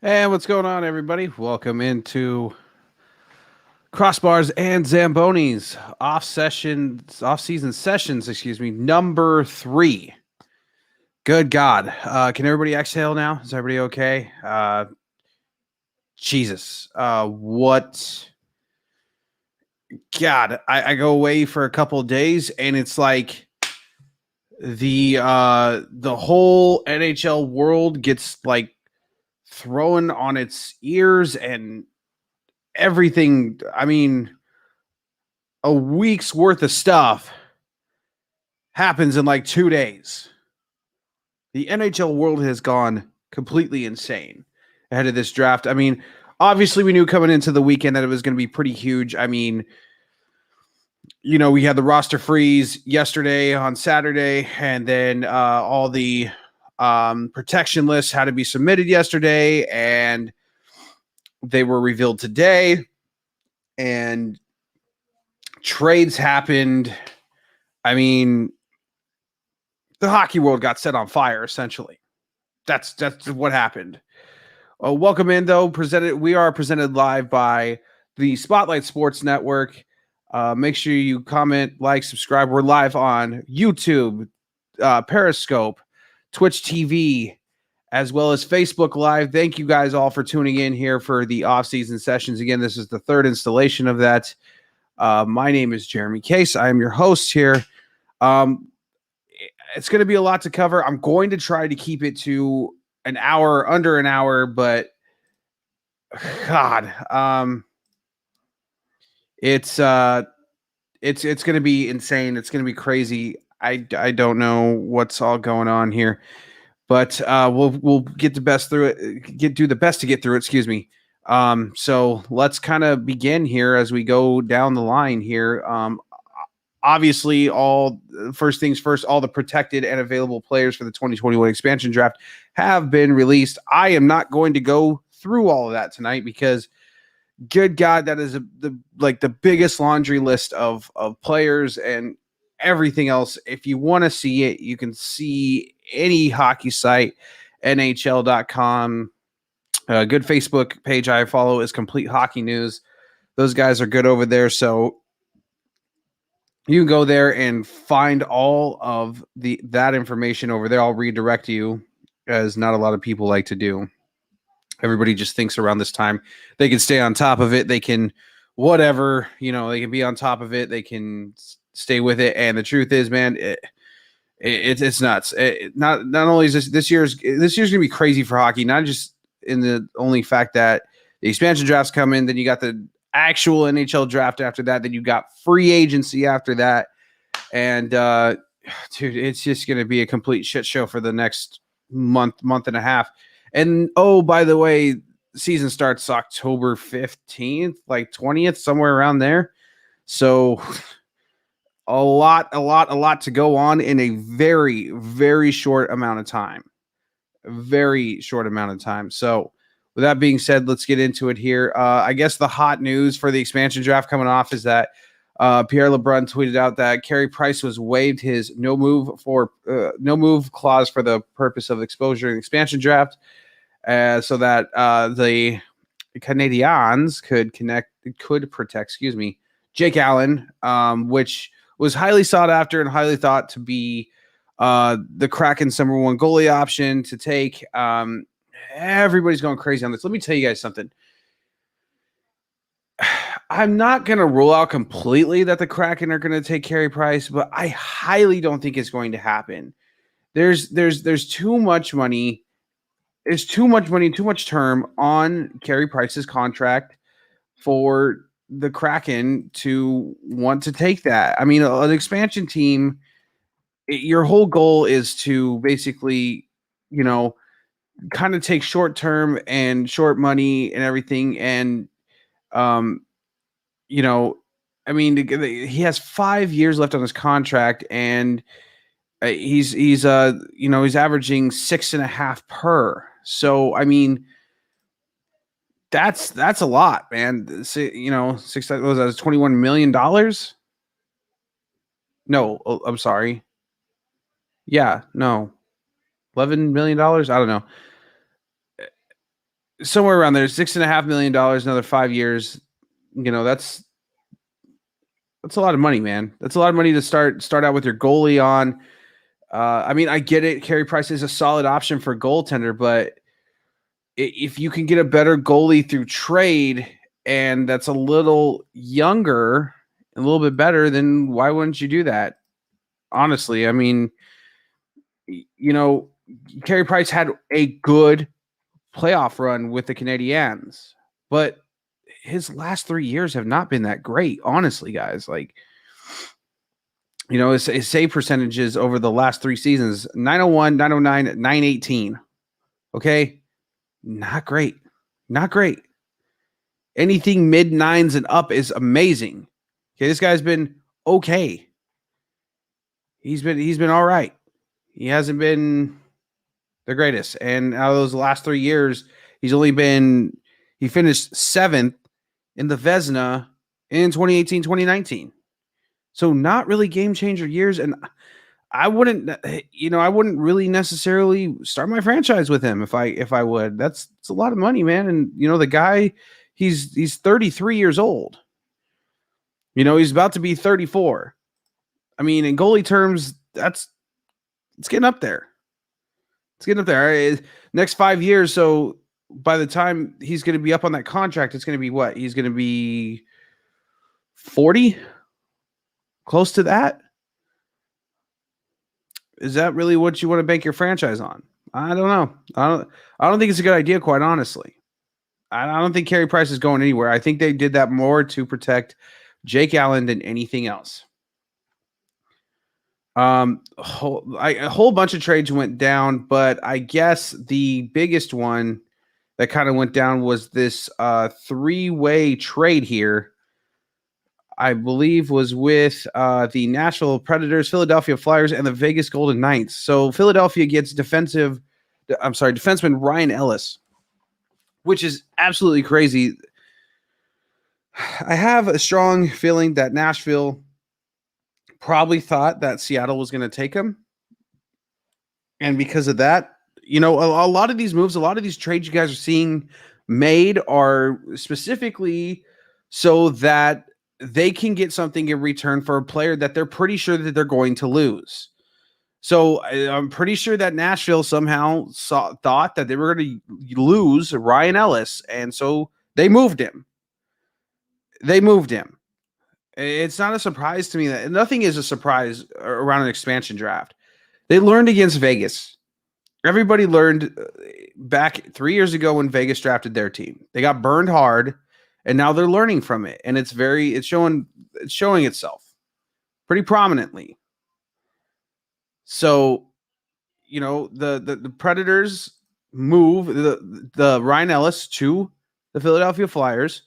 And what's going on, everybody? Welcome into Crossbars and Zambonis off-season sessions, number 3. Good God. Can everybody exhale now? Is everybody okay? Jesus. What? God, I go away for a couple of days and it's like the whole NHL world gets like thrown on its ears and everything. I mean, a week's worth of stuff happens in like 2 days. The NHL world has gone completely insane ahead of this draft. I mean, obviously, we knew coming into the weekend that it was going to be pretty huge. I mean, we had the roster freeze yesterday on Saturday, and then all the protection lists had to be submitted yesterday, and they were revealed today. And trades happened. I mean, the hockey world got set on fire, essentially. That's what happened. Welcome in, though. We are presented live by the Spotlight Sports Network. Make sure you comment, like, subscribe. We're live on YouTube, Periscope, Twitch TV, as well as Facebook Live. Thank you guys all for tuning in here for the off-season sessions. Again, this is the third installation of that. My name is Jeremy Case. I am your host here. It's going to be a lot to cover. I'm going to try to keep it to an hour, under an hour, but God, it's going to be insane. It's going to be crazy. I don't know what's all going on here, but we'll get the best through it. Do the best to get through it. Excuse me. So let's kind of begin here as we go down the line here. Obviously, first things first, all the protected and available players for the 2021 expansion draft have been released. I am not going to go through all of that tonight because, good God, that is the biggest laundry list of players and everything else. If you want to see it, you can see any hockey site, NHL.com. Good Facebook page I follow is Complete Hockey News. Those guys are good over there, so you can go there and find all of that information over there. I'll redirect you, as not a lot of people like to do. Everybody just thinks around this time they can stay on top of it. They can whatever, they can be on top of it. They can stay with it. And the truth is, man, it's nuts. Not only is this year's gonna be crazy for hockey, not just in the only fact that the expansion drafts come in, then you got the actual NHL draft after that, then you got free agency after that, and dude, it's just going to be a complete shit show for the next month and a half. And oh, by the way, season starts October 15th, like 20th, somewhere around there. So a lot to go on in a very, very short amount of time. Very short amount of time. So with that being said, let's get into it here. I guess the hot news for the expansion draft coming off is that Pierre LeBrun tweeted out that Carey Price was waived his no move clause for the purpose of exposure in the expansion draft, so that the Canadiens could protect, Jake Allen, which was highly sought after and highly thought to be the Kraken's number one goalie option to take. Everybody's going crazy on this. Let me tell you guys something. I'm not going to rule out completely that the Kraken are going to take Carey Price, but I highly don't think it's going to happen. There's too much money. There's too much money, too much term on Carey Price's contract for the Kraken to want to take that. I mean, an expansion team, your whole goal is to basically, kind of take short term and short money and everything. And, I mean, he has 5 years left on his contract, and he's averaging 6.5 per. So, I mean, that's a lot, man. Six, what was that, $21 million? No, I'm sorry. Yeah, no, $11 million. I don't know. somewhere around there, $6.5 million, another 5 years. That's a lot of money, man. That's a lot of money to start out with your goalie on. I mean, I get it. Carey Price is a solid option for goaltender, but if you can get a better goalie through trade and that's a little younger, a little bit better, then why wouldn't you do that? Honestly, I mean, Carey Price had a good playoff run with the Canadiens, but his last 3 years have not been that great, honestly, guys. Like, his save percentages over the last 3 seasons, 901, 909, 918. Okay? Not great. Not great. Anything mid nines and up is amazing. Okay, this guy's been okay. He's been all right. He hasn't been the greatest. And out of those last 3 years, he finished 7th in the Vezina in 2018, 2019. So not really game changer years. And I wouldn't really necessarily start my franchise with him if I would. It's a lot of money, man. And the guy, he's 33 years old. He's about to be 34. I mean, in goalie terms, it's getting up there. It's getting up there. Next 5 years, so by the time he's going to be up on that contract, it's going to be what? He's going to be 40? Close to that? Is that really what you want to bank your franchise on? I don't know. I don't think it's a good idea, quite honestly. I don't think Carey Price is going anywhere. I think they did that more to protect Jake Allen than anything else. A whole bunch of trades went down, but I guess the biggest one that kind of went down was this 3-way trade here. I believe was with the Nashville Predators, Philadelphia Flyers, and the Vegas Golden Knights. So Philadelphia gets defenseman Ryan Ellis, which is absolutely crazy. I have a strong feeling that Nashville probably thought that Seattle was going to take him. And because of that, a lot of these moves, a lot of these trades you guys are seeing made are specifically so that they can get something in return for a player that they're pretty sure that they're going to lose. So I'm pretty sure that Nashville somehow thought that they were going to lose Ryan Ellis, and so they moved him. It's not a surprise to me that nothing is a surprise around an expansion draft. They learned against Vegas. Everybody learned back 3 years ago when Vegas drafted their team. They got burned hard. And now they're learning from it, and it's showing itself pretty prominently. So, the Predators move the Ryan Ellis to the Philadelphia Flyers.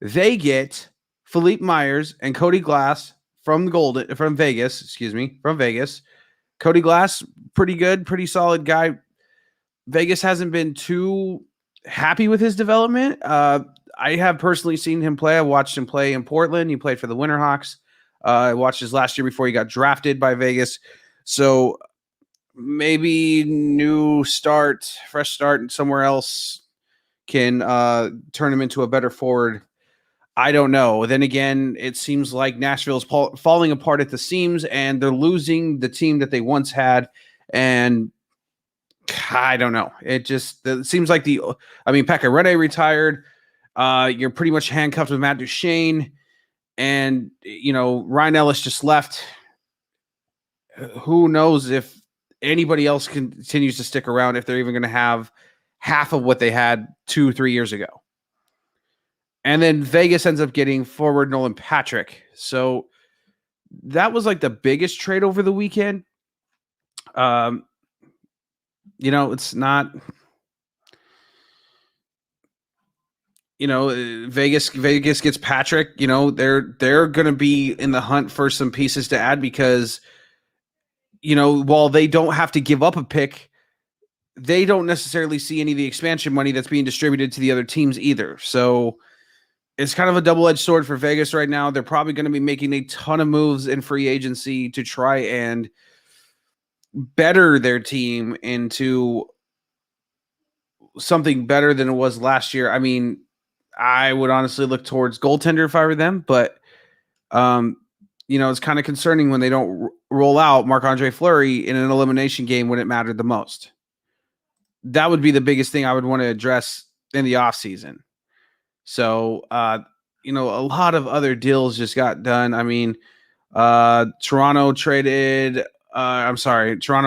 They get Philippe Myers and Cody Glass from Vegas. Cody Glass, pretty good, pretty solid guy. Vegas hasn't been too happy with his development. I have personally seen him play. I watched him play in Portland. He played for the Winterhawks. I watched his last year before he got drafted by Vegas. So maybe fresh start somewhere else can turn him into a better forward. I don't know. Then again, it seems like Nashville's falling apart at the seams, and they're losing the team that they once had. And I don't know. It seems like Pekka Rinne retired. You're pretty much handcuffed with Matt Duchene, and Ryan Ellis just left. Who knows if anybody else continues to stick around, if they're even going to have half of what they had 2-3 years ago. And then Vegas ends up getting forward Nolan Patrick. So that was like the biggest trade over the weekend. It's not. Vegas gets Patrick. They're going to be in the hunt for some pieces to add because, while they don't have to give up a pick, they don't necessarily see any of the expansion money that's being distributed to the other teams either. So it's kind of a double-edged sword for Vegas right now. They're probably going to be making a ton of moves in free agency to try and better their team into something better than it was last year. I mean, I would honestly look towards goaltender if I were them, but um, it's kind of concerning when they don't roll out Marc-Andre Fleury in an elimination game when it mattered the most. That would be the biggest thing I would want to address in the offseason. So, a lot of other deals just got done. I mean, Toronto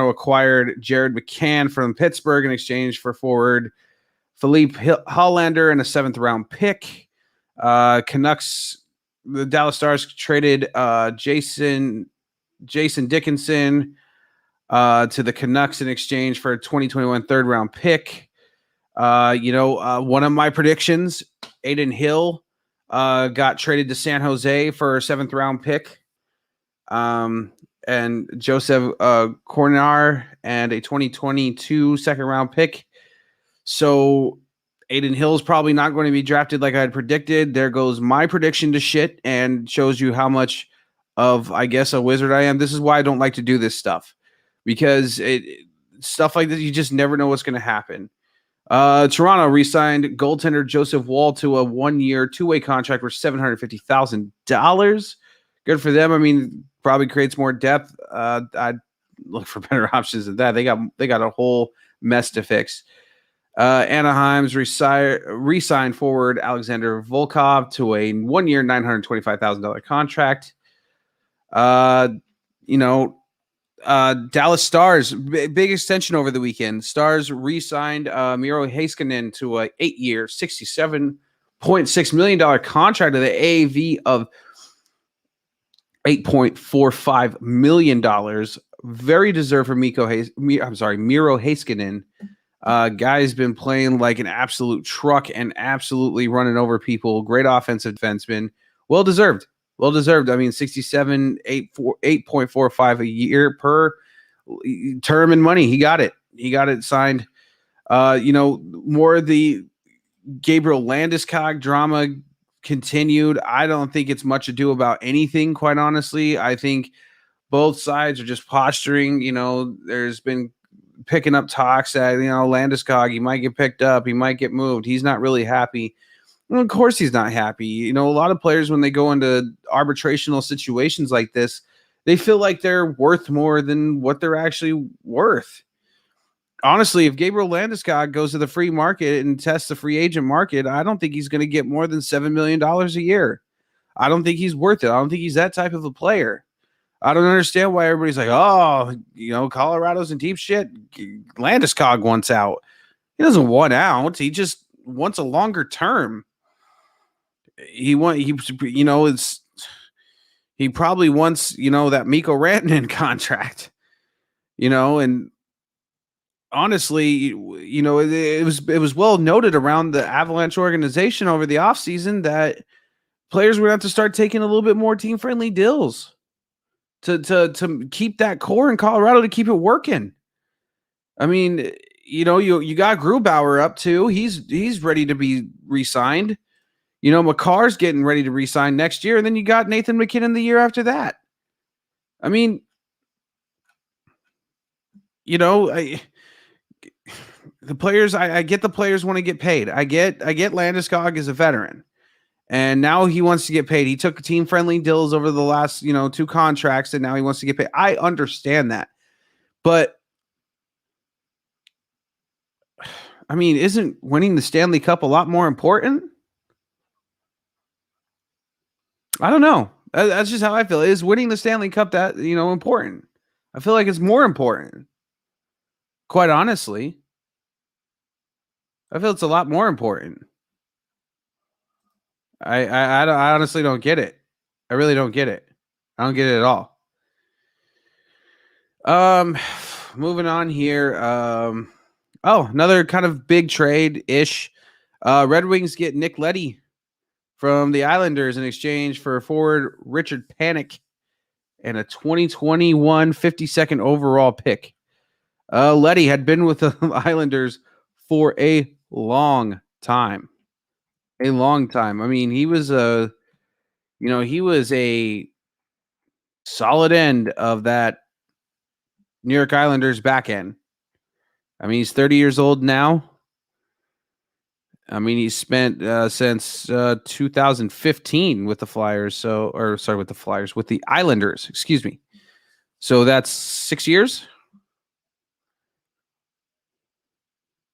acquired Jared McCann from Pittsburgh in exchange for forward Philippe Hollander and a 7th-round pick. Canucks, the Dallas Stars traded Jason Dickinson to the Canucks in exchange for a 2021 3rd-round pick. One of my predictions, Aiden Hill, got traded to San Jose for a 7th-round pick. And Joseph Cornar and a 2022 2nd-round pick. So Aiden Hill is probably not going to be drafted like I had predicted. There goes my prediction to shit, and shows you how much of, I guess, a wizard I am. This is why I don't like to do this stuff, because stuff like this, you just never know what's going to happen. Toronto re-signed goaltender Joseph Woll to a 1-year, 2-way contract for $750,000. Good for them. I mean, probably creates more depth. I'd look for better options than that. They got a whole mess to fix. Anaheim's re-signed forward Alexander Volkov to a 1-year, $925,000 contract. Dallas Stars, big extension over the weekend. Stars re-signed Miro Heiskanen to a 8-year, $67.6 million contract to the AAV of $8.45 million. Very deserved for Miro Heiskanen. Guy's been playing like an absolute truck and absolutely running over people. Great offensive defenseman. Well deserved. I mean, 8.45 a year per term and money. He got it signed. More of the Gabriel Landeskog drama continued. I don't think it's much ado about anything, quite honestly. I think both sides are just posturing. There's been picking up talks that, Landeskog, he might get picked up, he might get moved. He's not really happy. Well, of course he's not happy. A lot of players, when they go into arbitrational situations like this, they feel like they're worth more than what they're actually worth. Honestly, if Gabriel Landeskog goes to the free market and tests the free agent market, I don't think he's going to get more than $7 million a year. I don't think he's worth it. I don't think he's that type of a player. I don't understand why everybody's like, Colorado's in deep shit. Landeskog wants out. He doesn't want out. He just wants a longer term. He probably wants, that Mikko Rantanen contract, and honestly, it was well noted around the Avalanche organization over the offseason that players would have to start taking a little bit more team-friendly deals to keep that core in Colorado, to keep it working. I mean, you got Grubauer up too. He's ready to be re-signed. McCarr's getting ready to re-sign next year, and then you got Nathan McKinnon the year after that. I mean, the players, I get the players want to get paid. I get Landeskog is a veteran, and now he wants to get paid. He took team-friendly deals over the last, 2 contracts, and now he wants to get paid. I understand that. But, I mean, isn't winning the Stanley Cup a lot more important? I don't know. That's just how I feel. Is winning the Stanley Cup that, important? I feel like it's more important. Quite honestly. I feel it's a lot more important. I honestly don't get it. I really don't get it. I don't get it at all. Moving on here. Another kind of big trade-ish. Red Wings get Nick Leddy from the Islanders in exchange for forward Richard Panik and a 2021 52nd overall pick. Leddy had been with the Islanders for a long time. A long time. I mean, he was a solid end of that New York Islanders back end. I mean, he's 30 years old now. I mean, he's spent since 2015 with the Flyers. With the Islanders. Excuse me. So that's 6 years.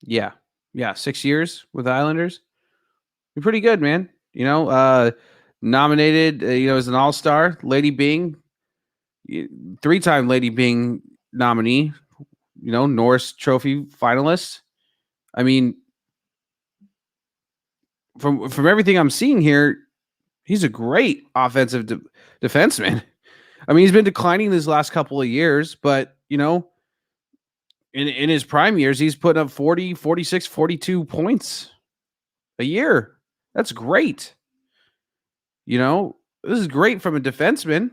Yeah, 6 years with the Islanders. You're pretty good, man. Nominated. As an All-Star. Lady Byng, 3-time Lady Byng nominee. Norris Trophy finalist. I mean, from everything I'm seeing here, he's a great offensive defenseman. I mean, he's been declining these last couple of years, but in his prime years, he's putting up 40, 46, 42 points a year. That's great. This is great from a defenseman.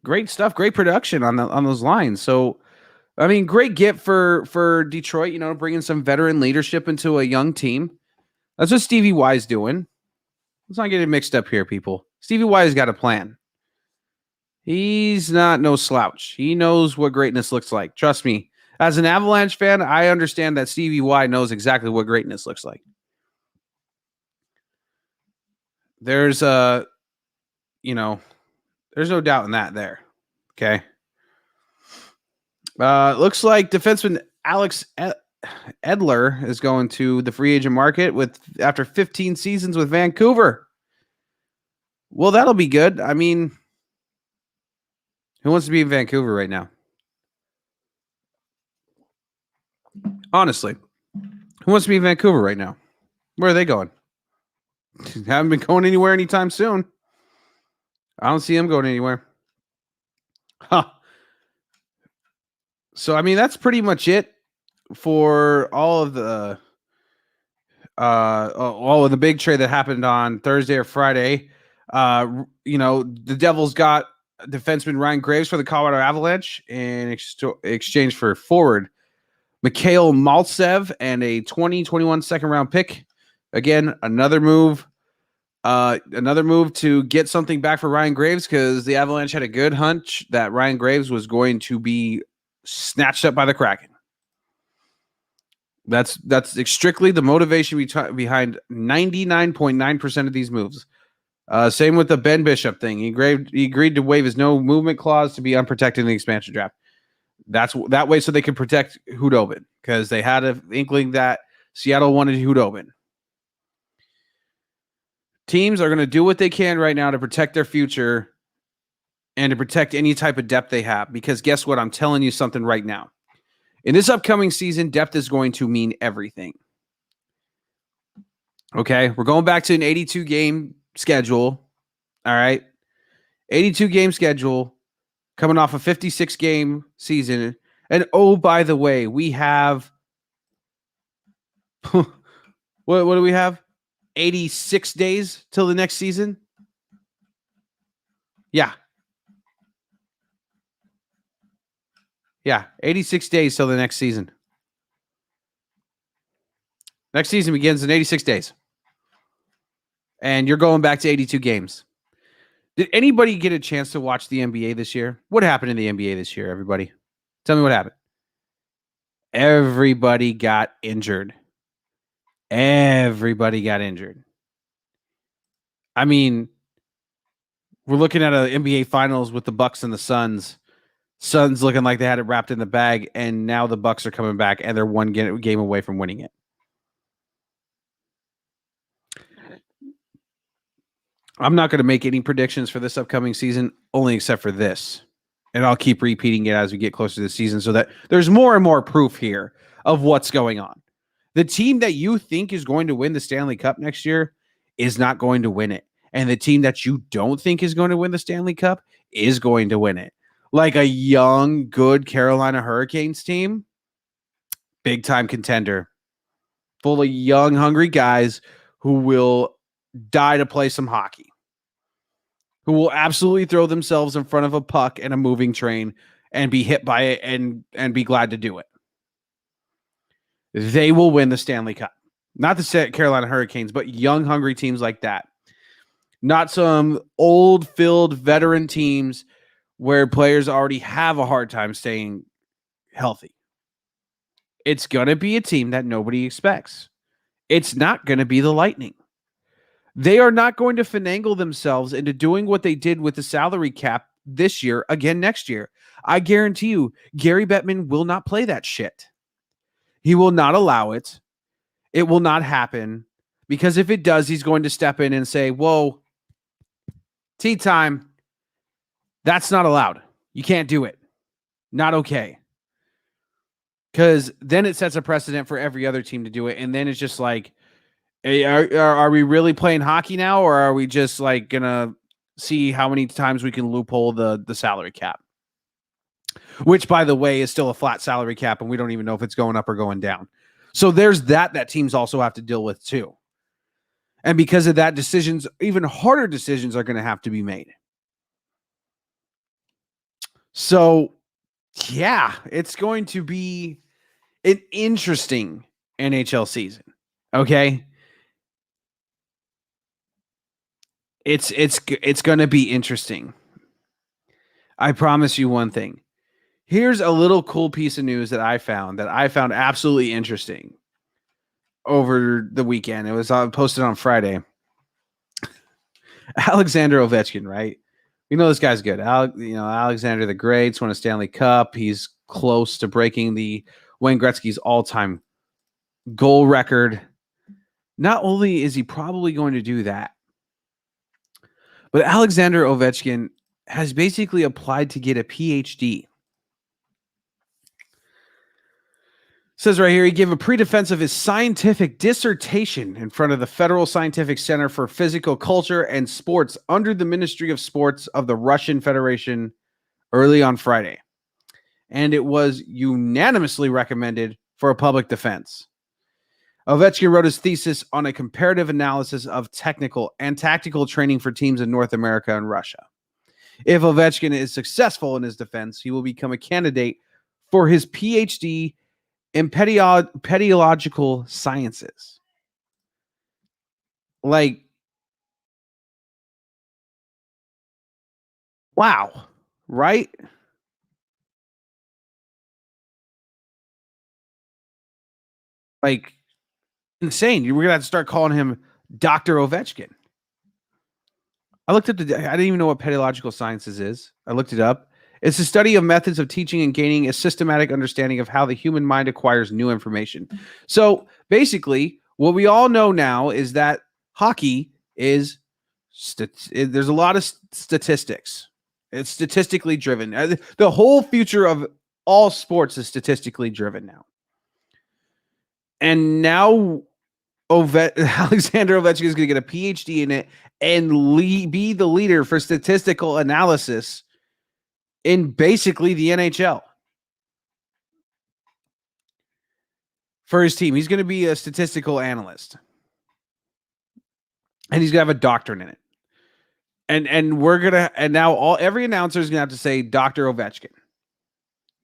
Great stuff, great production on those lines. So, I mean, great get for Detroit, bringing some veteran leadership into a young team. That's what Stevie Y's doing. Let's not get it mixed up here, people. Stevie Y's got a plan. He's not no slouch. He knows what greatness looks like. Trust me. As an Avalanche fan, I understand that Stevie Y knows exactly what greatness looks like. There's there's no doubt in that there. Okay. Looks like defenseman Alex Edler is going to the free agent market after 15 seasons with Vancouver. Well, that'll be good. I mean, who wants to be in Vancouver right now? Honestly, who wants to be in Vancouver right now? Where are they going? Haven't been going anywhere anytime soon. I don't see them going anywhere. Huh. So, I mean, that's pretty much it for all of the big trade that happened on Thursday or Friday. The Devils got defenseman Ryan Graves for the Colorado Avalanche in exchange for forward Mikhail Maltsev and a 2021 second-round pick. Again, another move to get something back for Ryan Graves because the Avalanche had a good hunch that Ryan Graves was going to be snatched up by the Kraken. That's strictly the motivation behind 99.9% of these moves. Same with the Ben Bishop thing. He agreed to waive his no movement clause to be unprotected in the expansion draft. That's that way so they could protect Hudobin because they had an inkling that Seattle wanted Hudobin. Teams are going to do what they can right now to protect their future and to protect any type of depth they have. Because guess what? I'm telling you something right now. In this upcoming season, depth is going to mean everything. Okay? We're going back to an 82-game schedule. All right? 82-game schedule coming off a 56-game season. And oh, by the way, we have what do we have? 86 days till the next season? Yeah. Yeah, 86 days till the next season. Next season begins in 86 days. And you're going back to 82 games. Did anybody get a chance to watch the NBA this year? What happened in the NBA this year, everybody? Tell me what happened. Everybody got injured. Everybody got injured. I mean, we're looking at an NBA Finals with the Bucks and the Suns. Suns looking like they had it wrapped in the bag, and now the Bucks are coming back, and they're one game away from winning it. I'm not going to make any predictions for this upcoming season, only except for this. And I'll keep repeating it as we get closer to the season so that there's more and more proof here of what's going on. The team that you think is going to win the Stanley Cup next year is not going to win it. And the team that you don't think is going to win the Stanley Cup is going to win it. Like a young, good Carolina Hurricanes team, big time contender, full of young, hungry guys who will die to play some hockey, who will absolutely throw themselves in front of a puck and a moving train and be hit by it and be glad to do it. They will win the Stanley Cup. Not the Carolina Hurricanes, but young, hungry teams like that. Not some old-filled veteran teams where players already have a hard time staying healthy. It's going to be a team that nobody expects. It's not going to be the Lightning. They are not going to finagle themselves into doing what they did with the salary cap this year again next year. I guarantee you, Gary Bettman will not play that shit. He will not allow it. It will not happen, because if it does, he's going to step in and say, whoa, tea time. That's not allowed. You can't do it. Not okay. Because then it sets a precedent for every other team to do it. And then it's just like, hey, are we really playing hockey now? Or are we just like going to see how many times we can loophole the salary cap? Which, by the way, is still a flat salary cap, and we don't even know if it's going up or going down. So there's that teams also have to deal with too. And because of that, decisions, even harder decisions, are going to have to be made. So, yeah, it's going to be an interesting NHL season. Okay? It's going to be interesting. I promise you one thing. Here's a little cool piece of news that I found absolutely interesting over the weekend. It was posted on Friday. Alexander Ovechkin, right? We know this guy's good. Alexander the Great's won a Stanley Cup. He's close to breaking the Wayne Gretzky's all-time goal record. Not only is he probably going to do that, but Alexander Ovechkin has basically applied to get a PhD. Says right here, he gave a pre-defense of his scientific dissertation in front of the Federal Scientific Center for Physical Culture and Sports under the Ministry of Sports of the Russian Federation early on Friday. And it was unanimously recommended for a public defense. Ovechkin wrote his thesis on a comparative analysis of technical and tactical training for teams in North America and Russia. If Ovechkin is successful in his defense, he will become a candidate for his PhD in pediological sciences. Like, wow, right? Like, insane. We're gonna have to start calling him Dr. Ovechkin. I looked up I didn't even know what pediological sciences is. I looked it up. It's the study of methods of teaching and gaining a systematic understanding of how the human mind acquires new information. So basically, what we all know now is that hockey is there's a lot of statistics. It's statistically driven. The whole future of all sports is statistically driven now. And now Alexander Ovechkin is going to get a PhD in it and be the leader for statistical analysis in basically the NHL for his team. He's going to be a statistical analyst, and he's going to have a doctorate in it. And now every announcer is going to have to say Dr. Ovechkin.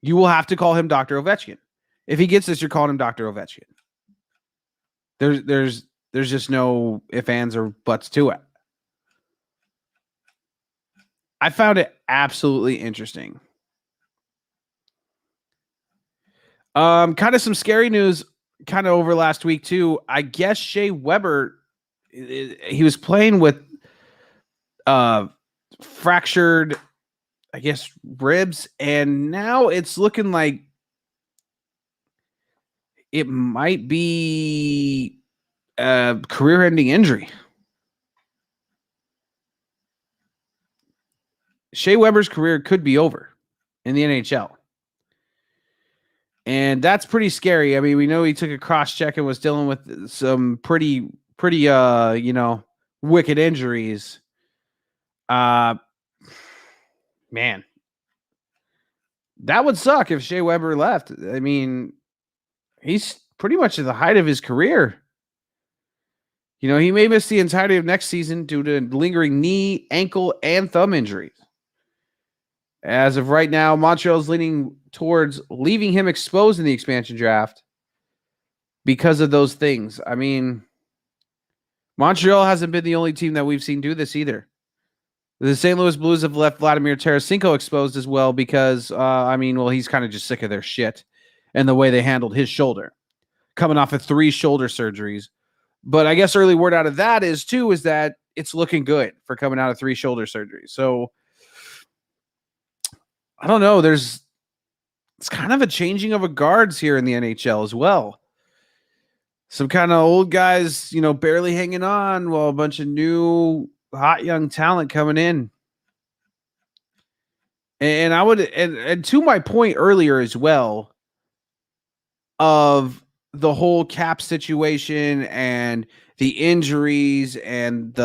You will have to call him Dr. Ovechkin. If he gets this, you're calling him Dr. Ovechkin. There's just no ifs, ands, or buts to it. I found it absolutely interesting. Kind of some scary news kind of over last week too. I guess Shea Weber, he was playing with fractured, I guess, ribs, and now it's looking like it might be a career-ending injury. Shea Weber's career could be over in the NHL. And that's pretty scary. I mean, we know he took a cross-check and was dealing with some pretty wicked injuries. Man, that would suck if Shea Weber left. I mean, he's pretty much at the height of his career. You know, he may miss the entirety of next season due to lingering knee, ankle, and thumb injuries. As of right now, Montreal is leaning towards leaving him exposed in the expansion draft because of those things. I mean, Montreal hasn't been the only team that we've seen do this either. The St. Louis Blues have left Vladimir Tarasenko exposed as well because, he's kind of just sick of their shit. and the way they handled his shoulder, coming off of 3 shoulder surgeries. But I guess early word out of that is that it's looking good for coming out of 3 shoulder surgeries. So I don't know. It's kind of a changing of a guards here in the NHL as well. Some kind of old guys, barely hanging on, while a bunch of new hot young talent coming in. And I would, and to my point earlier as well, of the whole cap situation and the injuries and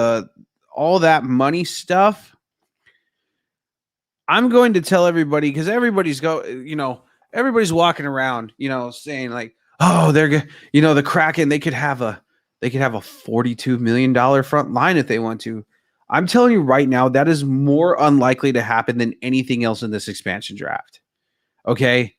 all that money stuff, I'm going to tell everybody, because everybody's walking around, saying like, oh, they're good. The Kraken, they could have a $42 million front line if they want to. I'm telling you right now, that is more unlikely to happen than anything else in this expansion draft. Okay.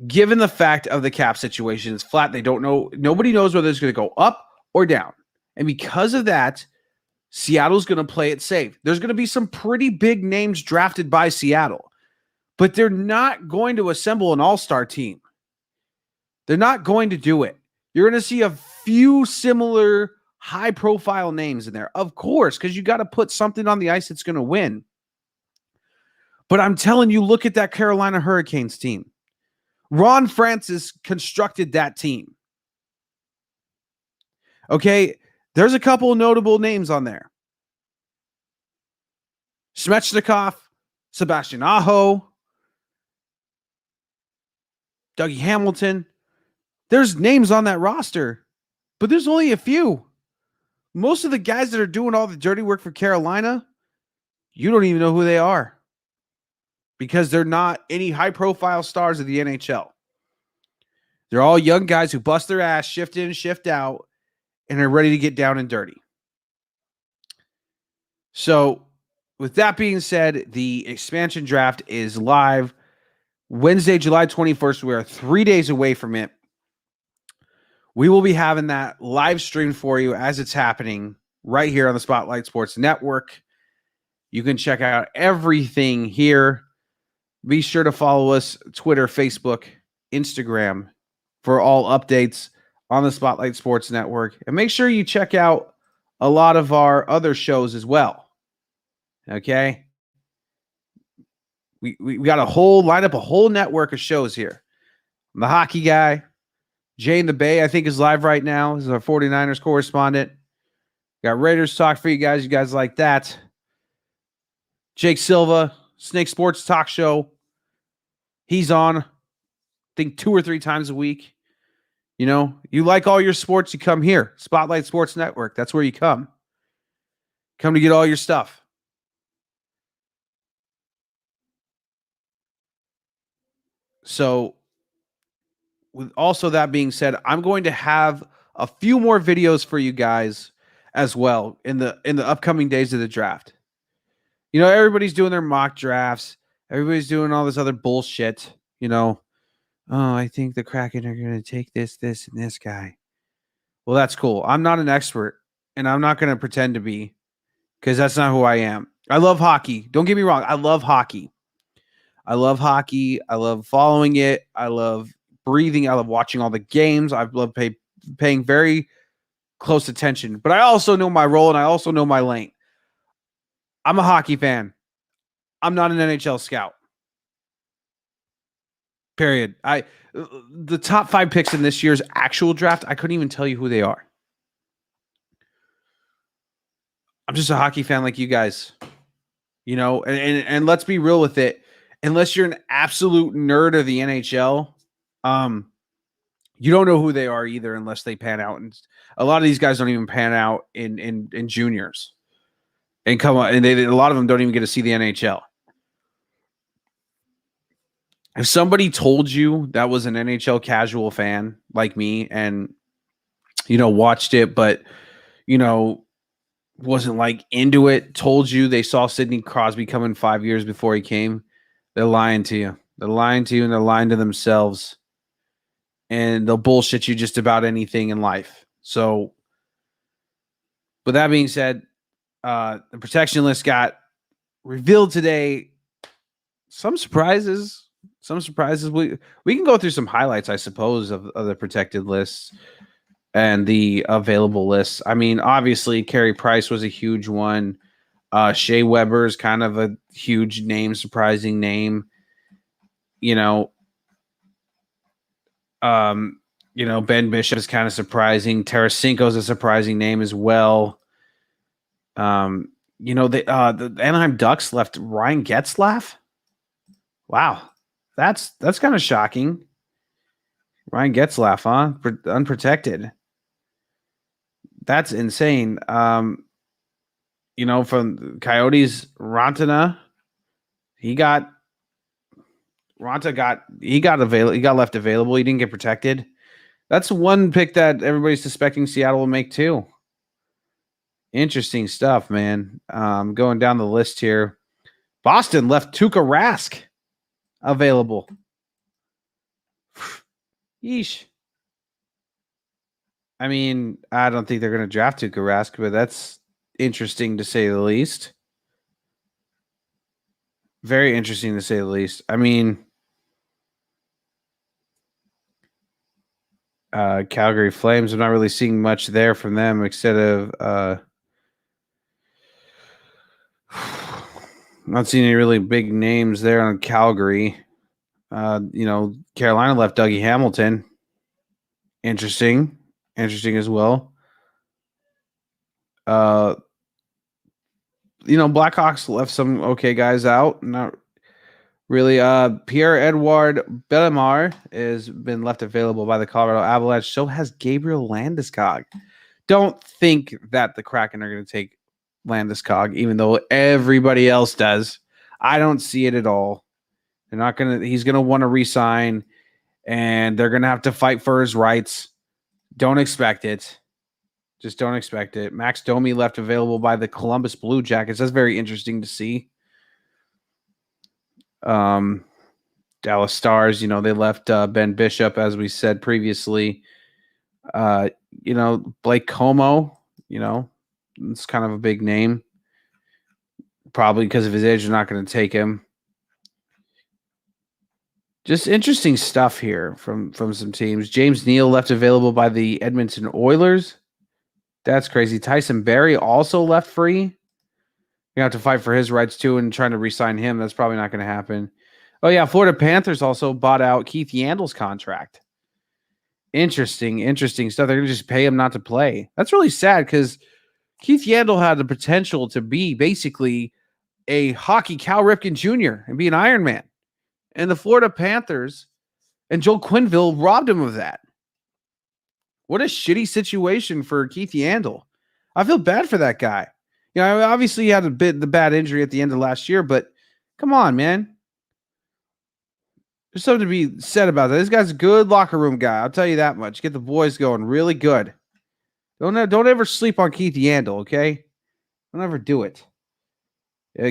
Given the fact of the cap situation, it's flat. They don't know. Nobody knows whether it's going to go up or down. And because of that, Seattle's going to play it safe. There's going to be some pretty big names drafted by Seattle, but they're not going to assemble an all-star team. They're not going to do it. You're going to see a few similar high-profile names in there, of course, because you got to put something on the ice that's going to win. But I'm telling you, look at that Carolina Hurricanes team. Ron Francis constructed that team. Okay, there's a couple of notable names on there. Svechnikov, Sebastian Aho, Dougie Hamilton. There's names on that roster, but there's only a few. Most of the guys that are doing all the dirty work for Carolina, you don't even know who they are, because they're not any high-profile stars of the NHL. They're all young guys who bust their ass, shift in, shift out, and are ready to get down and dirty. So, with that being said, the expansion draft is live Wednesday, July 21st. We are 3 days away from it. We will be having that live stream for you as it's happening right here on the Spotlight Sports Network. You can check out everything here. Be sure to follow us Twitter, Facebook, Instagram for all updates on the Spotlight Sports Network. And make sure you check out a lot of our other shows as well. Okay? We got a whole network of shows here. I'm the hockey guy. Jay in the Bay, I think, is live right now. This is our 49ers correspondent. Got Raiders talk for you guys. You guys like that. Jake Silva, Snake Sports Talk Show. He's on, I think, 2 or 3 times a week. You like all your sports, you come here. Spotlight Sports Network. That's where you come. Come to get all your stuff. So, with also that being said, I'm going to have a few more videos for you guys as well in the upcoming days of the draft. Everybody's doing their mock drafts. Everybody's doing all this other bullshit. Oh, I think the Kraken are going to take this, and this guy. Well, that's cool. I'm not an expert, and I'm not going to pretend to be, because that's not who I am. I love hockey. Don't get me wrong. I love hockey. I love following it. I love breathing. I love watching all the games. I love paying very close attention. But I also know my role, and I also know my lane. I'm a hockey fan. I'm not an NHL scout. Period. The top 5 picks in this year's actual draft, I couldn't even tell you who they are. I'm just a hockey fan like you guys. And let's be real with it. Unless you're an absolute nerd of the NHL, you don't know who they are either unless they pan out. And a lot of these guys don't even pan out in juniors. And come on, and a lot of them don't even get to see the NHL. If somebody told you that was an NHL casual fan like me and, watched it, but, wasn't like into it, told you they saw Sidney Crosby coming 5 years before he came, they're lying to you. They're lying to you, and they're lying to themselves. And they'll bullshit you just about anything in life. So, with that being said, the protection list got revealed today. Some surprises, Some surprises. We can go through some highlights, I suppose, of the protected lists and the available lists. I mean, obviously, Carey Price was a huge one. Shea Weber is kind of a huge name, surprising name. You know, Ben Bishop is kind of surprising. Tarasenko is a surprising name as well. The Anaheim Ducks left Ryan Getzlaf. Wow, that's kind of shocking. Ryan Getzlaf, huh? Unprotected. That's insane. From Coyotes, Rantanen, he got left available. He didn't get protected. That's one pick that everybody's suspecting Seattle will make too. Interesting stuff, man. Going down the list here. Boston left Tuukka Rask available. Yeesh. I mean, I don't think they're going to draft Tuukka Rask, but that's interesting to say the least. Very interesting to say the least. I mean, Calgary Flames, I'm not really seeing much there from them except of not seeing any really big names there on Calgary. Carolina left Dougie Hamilton. Interesting as well. Blackhawks left some okay guys out. Not really. Pierre-Edouard Bellemare has been left available by the Colorado Avalanche. So has Gabriel Landeskog. Don't think that the Kraken are going to take Landeskog, even though everybody else does. I don't see it at all. They're not going to. He's going to want to re-sign, and they're going to have to fight for his rights. Don't expect it. Just don't expect it. Max Domi left available by the Columbus Blue Jackets. That's very interesting to see. Dallas Stars, they left Ben Bishop, as we said previously. Blake Como, it's kind of a big name. Probably because of his age, they're not going to take him. Just interesting stuff here from some teams. James Neal left available by the Edmonton Oilers. That's crazy. Tyson Barrie also left free. You have to fight for his rights too, and trying to re-sign him. That's probably not going to happen. Oh yeah, Florida Panthers also bought out Keith Yandel's contract. Interesting stuff. They're going to just pay him not to play. That's really sad because Keith Yandel had the potential to be basically a hockey Cal Ripken Jr. and be an Iron Man. And the Florida Panthers and Joel Quenneville robbed him of that. What a shitty situation for Keith Yandel. I feel bad for that guy. Obviously he had the bad injury at the end of last year, but come on, man. There's something to be said about that. This guy's a good locker room guy. I'll tell you that much. Get the boys going really good. Don't ever sleep on Keith Yandel, okay? Don't ever do it.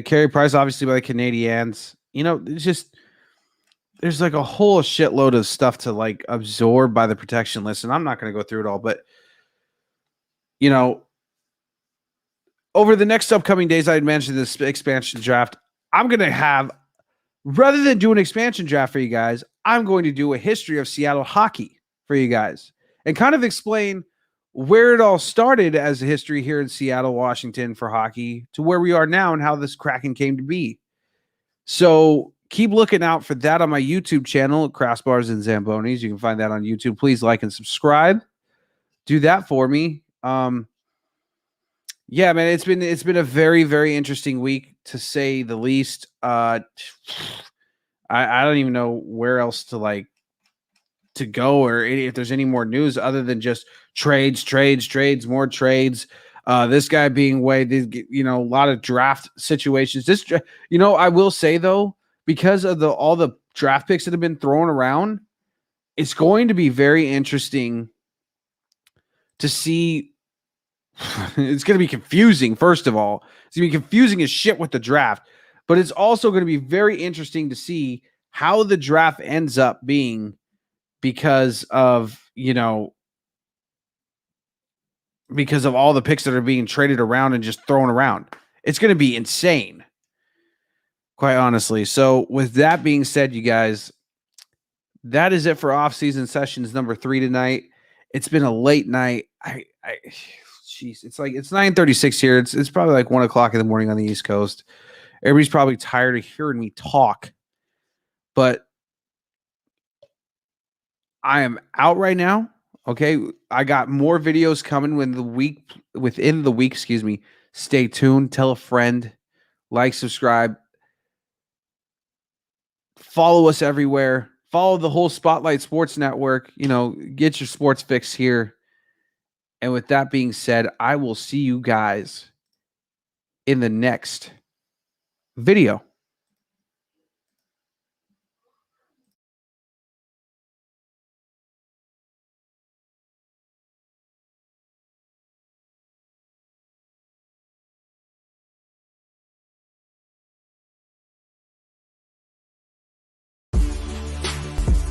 Carey Price, obviously, by the Canadiens. It's just there's like a whole shitload of stuff to like absorb by the protection list, and I'm not going to go through it all, but over the next upcoming days, I had mentioned this expansion draft. I'm going to have, rather than do an expansion draft for you guys, I'm going to do a history of Seattle hockey for you guys and kind of explain where it all started as a history here in Seattle, Washington for hockey to where we are now and how this Kraken came to be. So keep looking out for that on my YouTube channel, Crossbars and Zambonis. You can find that on YouTube. Please like and subscribe. Do that for me. Yeah, man, it's been a very, very interesting week to say the least. I don't even know where else to go or if there's any more news other than just trades, more trades. This guy being waived, a lot of draft situations. I will say though, because of all the draft picks that have been thrown around, it's going to be very interesting to see. It's going to be confusing, first of all. It's going to be confusing as shit with the draft, but it's also going to be very interesting to see how the draft ends up being because of all the picks that are being traded around and just thrown around. It's going to be insane, quite honestly. So with that being said, you guys, that is it for Offseason Sessions number 3 tonight. It's been a late night. Jeez, it's 9:36 here. It's probably like 1:00 in the morning on the East Coast. Everybody's probably tired of hearing me talk, but I am out right now. Okay, I got more videos coming within the week. Excuse me. Stay tuned. Tell a friend. Like, subscribe. Follow us everywhere. Follow the whole Spotlight Sports Network. Get your sports fix here. And with that being said, I will see you guys in the next video.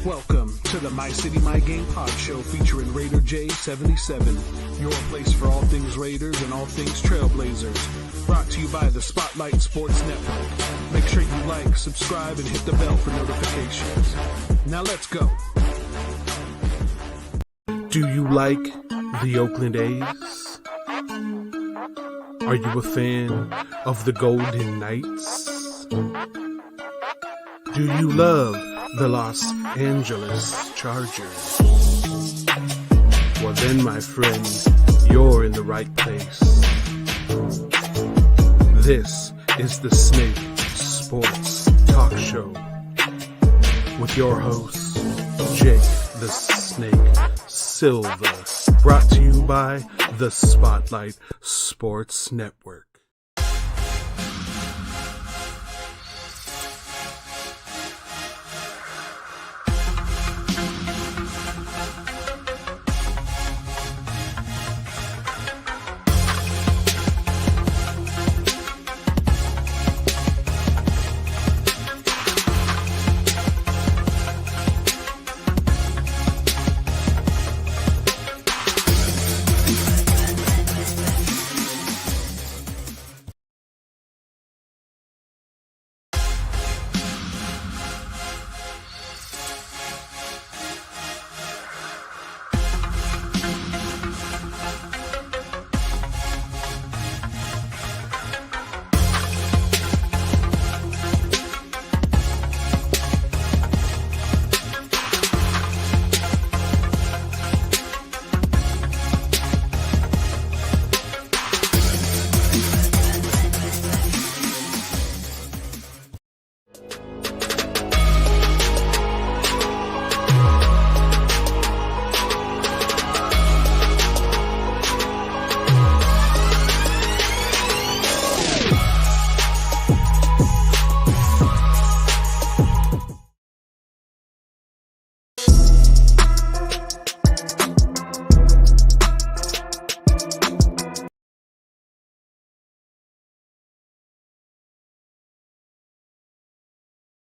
Welcome to the My City, My Game pod show featuring Raider J77, your place for all things Raiders and all things Trailblazers. Brought to you by the Spotlight Sports Network. Make sure you like, subscribe, and hit the bell for notifications. Now let's go. Do you like the Oakland A's? Are you a fan of the Golden Knights? Do you love the Los Angeles Chargers? Well then, my friend, you're in the right place. This is the Snake Sports Talk Show with your host, Jake the Snake Silva, brought to you by the Spotlight Sports Network.